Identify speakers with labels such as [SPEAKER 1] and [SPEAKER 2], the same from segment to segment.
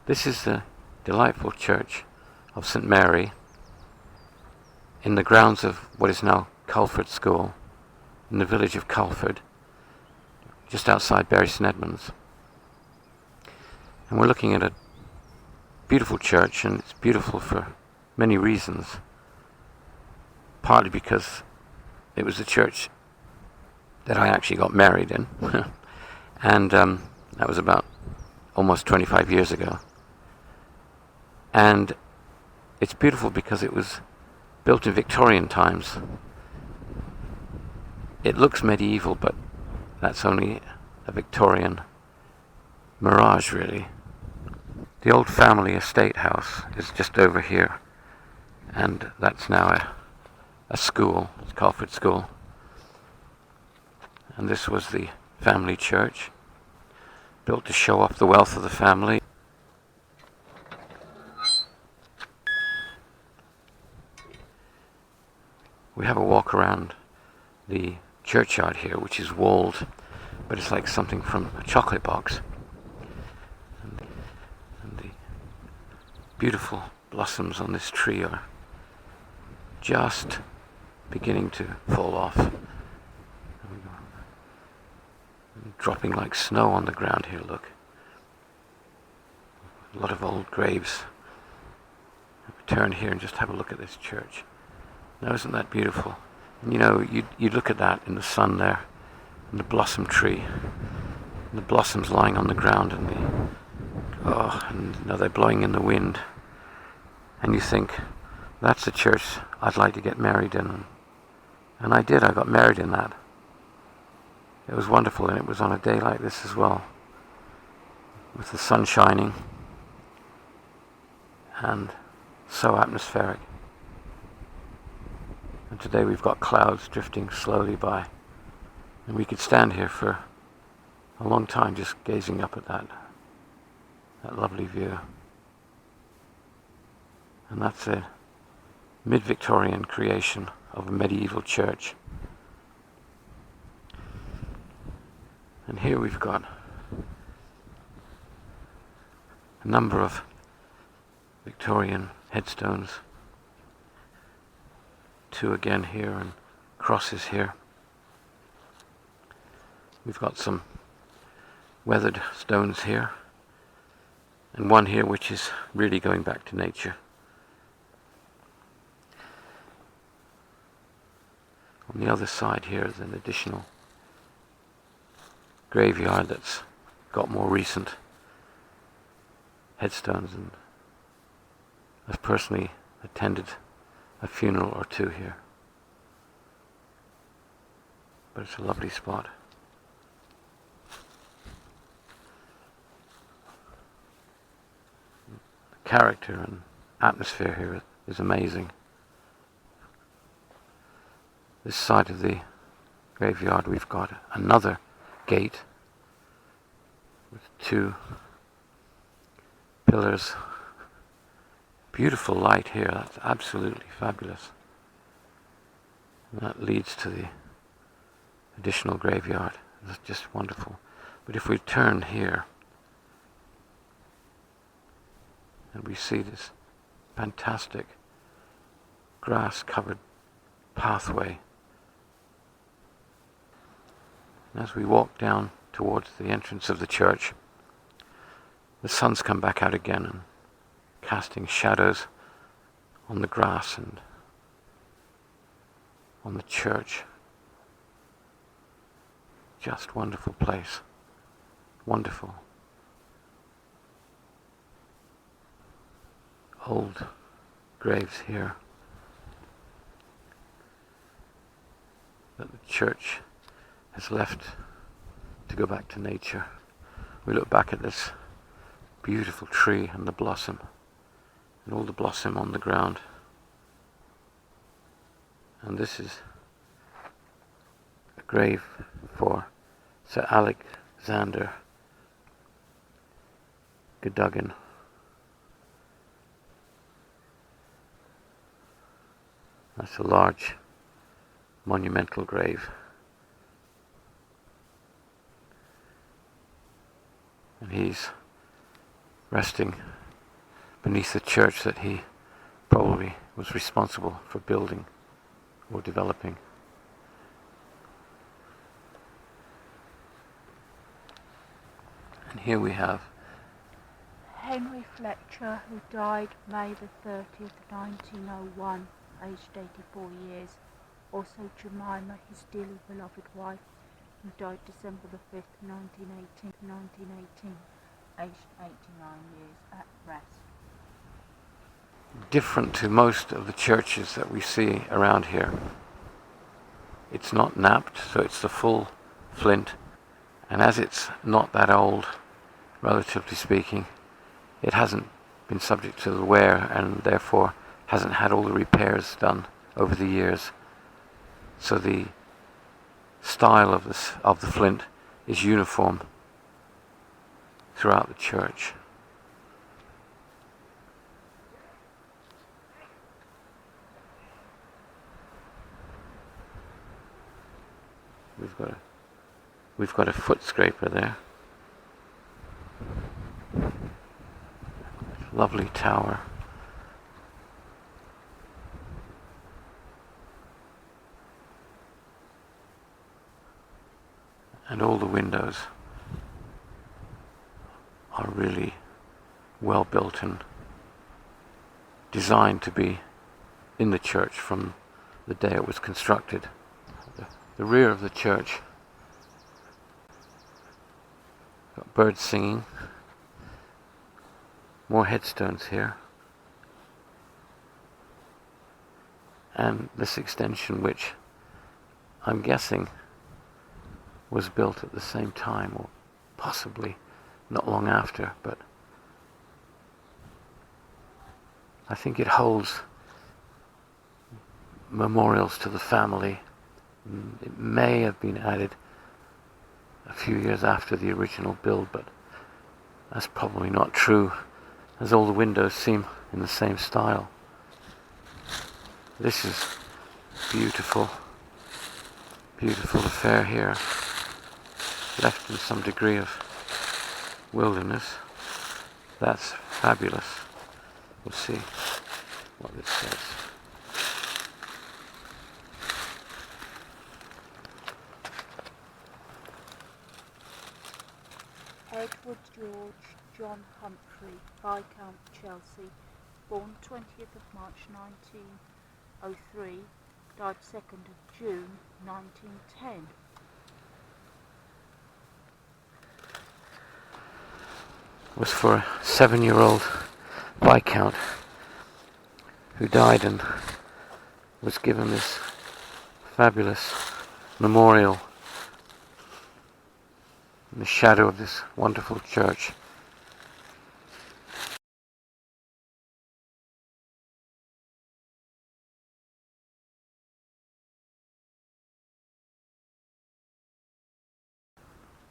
[SPEAKER 1] This is the delightful church of St Mary in the grounds of what is now Culford School in the village of Culford, just outside St Edmunds. And we're looking at a beautiful church, and it's beautiful for many reasons. Partly because it was the church that I actually got married in, and that was about almost 25 years ago. And it's beautiful because it was built in Victorian times. It looks medieval, but that's only a Victorian mirage, really. The old family estate house is just over here, and that's now a school, it's Culford School. And this was the family church, built to show off the wealth of the family. We have a walk around the churchyard here, which is walled, but it's like something from a chocolate box. And the beautiful blossoms on this tree are just beginning to fall off. Dropping like snow on the ground here, look. A lot of old graves. Turn here and just have a look at this church. Now, isn't that beautiful? And you know, you look at that in the sun there, and the blossom tree, and the blossoms lying on the ground, and they're blowing in the wind. And you think, that's the church I'd like to get married in. And I did, I got married in that. It was wonderful, and it was on a day like this as well, with the sun shining, and so atmospheric. And today we've got clouds drifting slowly by, and we could stand here for a long time just gazing up at that lovely view. And that's a mid-Victorian creation of a medieval church. And here we've got a number of Victorian headstones. Two again here, and crosses here. We've got some weathered stones here, and one here which is really going back to nature. On the other side here is an additional graveyard that's got more recent headstones, and I've personally attended a funeral or two here. But it's a lovely spot. The character and atmosphere here is amazing. This side of the graveyard we've got another gate with two pillars. Beautiful light here, that's absolutely fabulous. And that leads to the additional graveyard. It's just wonderful. But if we turn here and we see this fantastic grass covered pathway, and as we walk down towards the entrance of the church, the sun's come back out again and casting shadows on the grass and on the church. Just wonderful place. Wonderful. Old graves here that the church has left to go back to nature. We look back at this beautiful tree and the blossom, and all the blossom on the ground. And this is a grave for Sir Alexander Cadogan. That's a large monumental grave. And he's resting beneath the church that he probably was responsible for building or developing. And here we have
[SPEAKER 2] Henry Fletcher, who died May the 30th, 1901, aged 84 years. Also Jemima, his dearly beloved wife, who died December the 5th, 1918, aged 89 years, at rest.
[SPEAKER 1] Different to most of the churches that we see around here. It's not napped, so it's the full flint, and as it's not that old, relatively speaking, it hasn't been subject to the wear and therefore hasn't had all the repairs done over the years. So the style of the flint is uniform throughout the church. We've got a foot scraper there. Lovely tower. And all the windows are really well built and designed to be in the church from the day it was constructed. The rear of the church got birds singing, more headstones here, and this extension, which I'm guessing was built at the same time or possibly not long after, but I think it holds memorials to the family. It may have been added a few years after the original build, but that's probably not true, as all the windows seem in the same style. This is beautiful, beautiful affair here, left in some degree of wilderness. That's fabulous. We'll see what this says.
[SPEAKER 2] Edward George John Humphrey, Viscount Chelsea, born 20th of March 1903, died 2nd of June 1910.
[SPEAKER 1] Was for a 7-year-old Viscount who died and was given this fabulous memorial in the shadow of this wonderful church.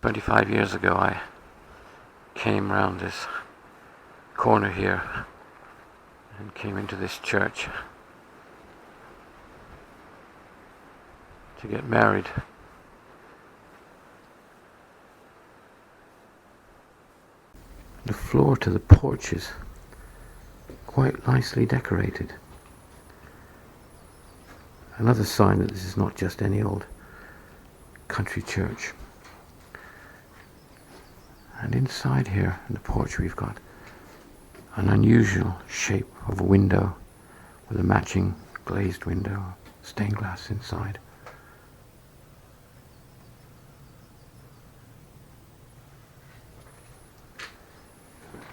[SPEAKER 1] "25 years ago I came round this corner here and came into this church to get married. The floor to the porch is quite nicely decorated. Another sign that this is not just any old country church. And inside here in the porch we've got an unusual shape of a window with a matching glazed window, stained glass inside.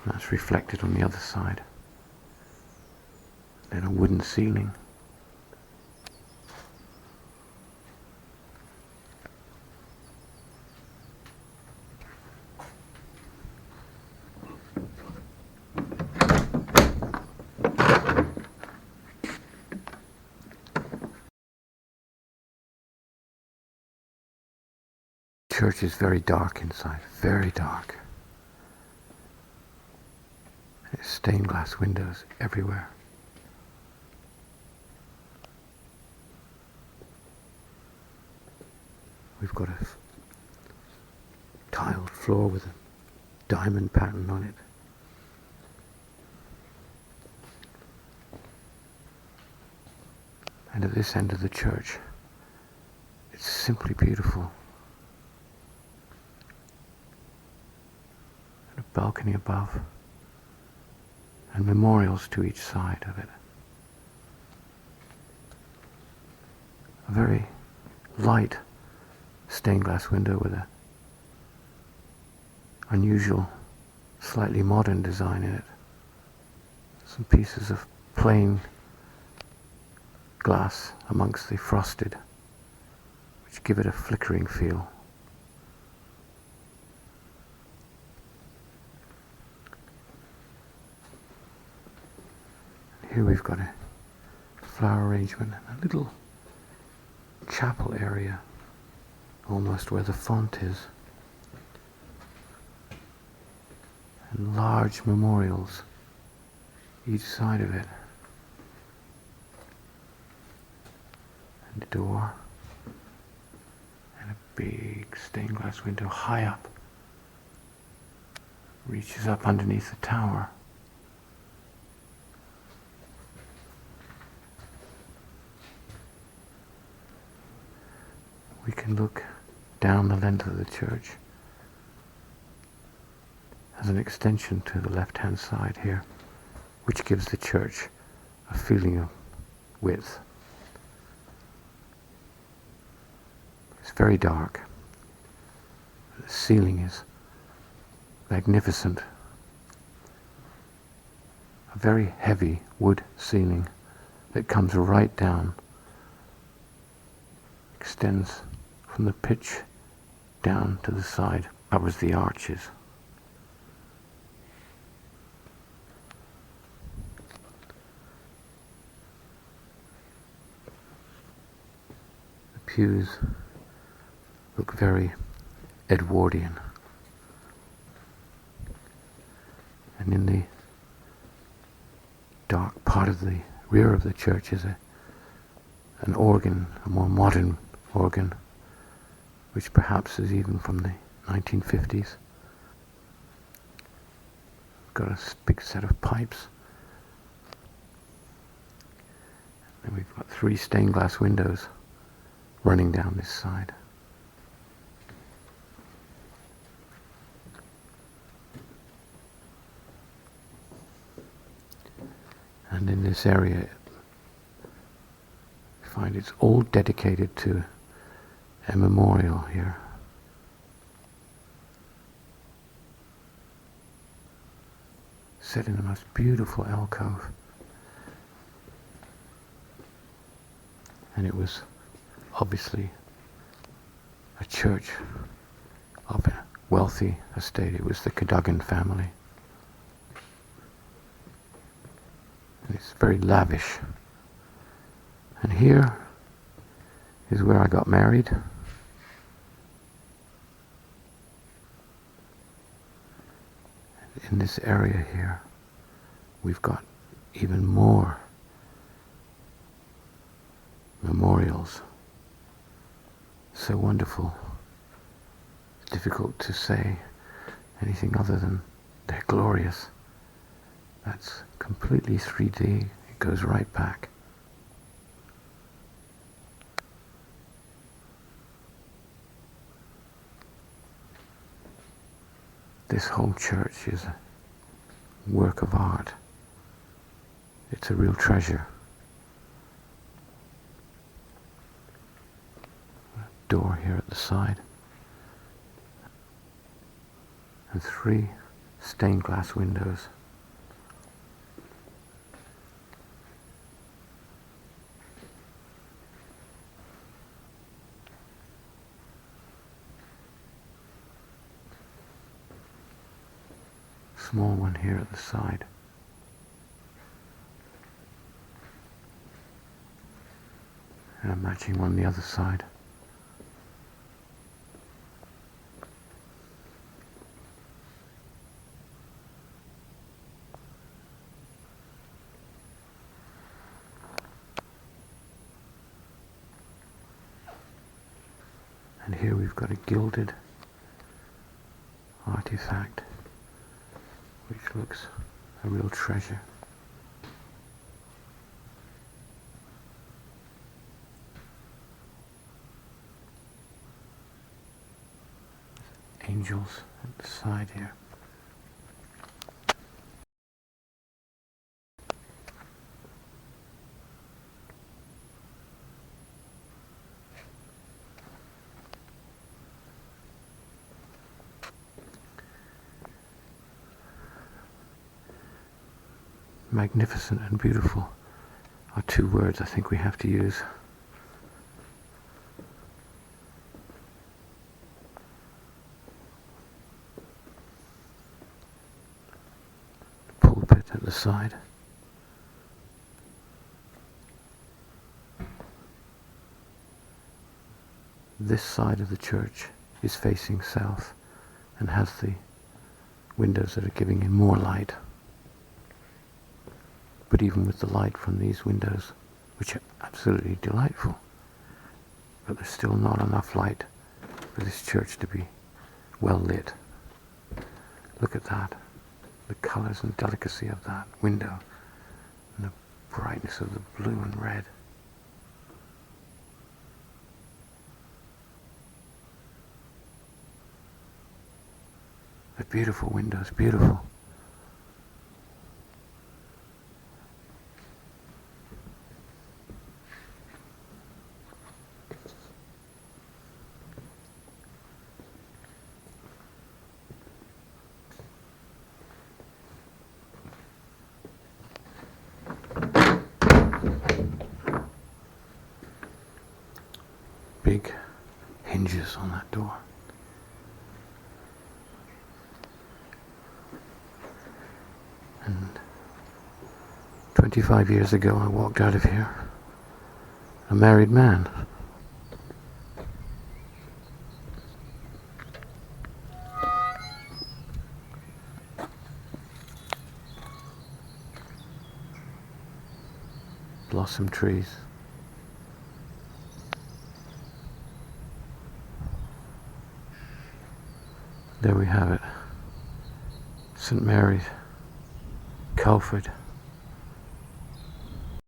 [SPEAKER 1] That's reflected on the other side. Then a wooden ceiling. The church is very dark inside, very dark. There's stained glass windows everywhere. We've got a tiled floor with a diamond pattern on it. And at this end of the church, it's simply beautiful. And a balcony above, and memorials to each side of it. A very light stained glass window with a unusual, slightly modern design in it. Some pieces of plain glass amongst the frosted, which give it a flickering feel. Here we've got a flower arrangement and a little chapel area, almost where the font is, and large memorials each side of it, and a door, and a big stained glass window high up, reaches up underneath the tower. We can look down the length of the church as an extension to the left-hand side here, which gives the church a feeling of width. It's very dark. The ceiling is magnificent. A very heavy wood ceiling that comes right down, extends from the pitch down to the side, covers the arches. The pews look very Edwardian. And in the dark part of the rear of the church is an organ, a more modern organ, which perhaps is even from the 1950s. Got a big set of pipes. And we've got 3 stained glass windows running down this side. And in this area, you find it's all dedicated to a memorial here. Set in the most beautiful alcove. And it was obviously a church of a wealthy estate. It was the Cadogan family. And it's very lavish. And here is where I got married. In this area here, we've got even more memorials. So wonderful. It's difficult to say anything other than they're glorious. That's completely 3D. It goes right back. This whole church is a work of art. It's a real treasure. A door here at the side. And 3 stained glass windows. Small one here at the side. And a matching one on the other side. And here we've got a gilded artifact, which looks a real treasure. angels at the side here. Magnificent and beautiful are two words I think we have to use. Pulpit at the side. This side of the church is facing south and has the windows that are giving in more light. But even with the light from these windows, which are absolutely delightful, but there's still not enough light for this church to be well lit. Look at that, the colours and delicacy of that window, and the brightness of the blue and red. The beautiful windows, beautiful. Big hinges on that door. And 25 years ago I walked out of here a married man. Blossom trees. There we have it. St Mary's, Culford.